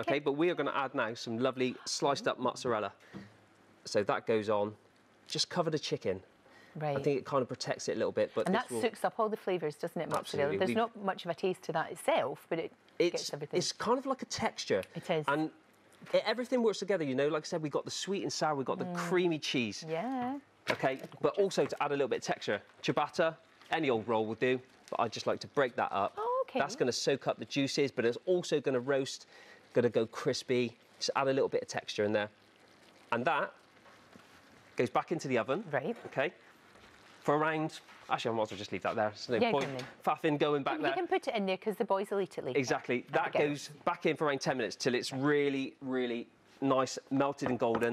Okay, but we are going to add now some lovely sliced up mozzarella. So that goes on. Just cover the chicken. Right. I think it kind of protects it a little bit. But and that soaks up all the flavours, doesn't it, mozzarella? Absolutely. There's not much of a taste to that itself, but it gets everything. It's kind of like a texture. It is. And everything works together, you know. Like I said, we've got the sweet and sour, we've got the creamy cheese. Yeah. Okay, but also to add a little bit of texture. Ciabatta, any old roll will do, but I just like to break that up. Oh, okay. That's going to soak up the juices, but it's also going to roast, going to go crispy. Just add a little bit of texture in there. And that goes back into the oven. Right. Okay. For around, actually I might as well just leave that there. There's no point faffing going back there. You can put it in there because the boys will eat it later. Exactly. That goes back in for around 10 minutes till it's really, really nice, melted and golden.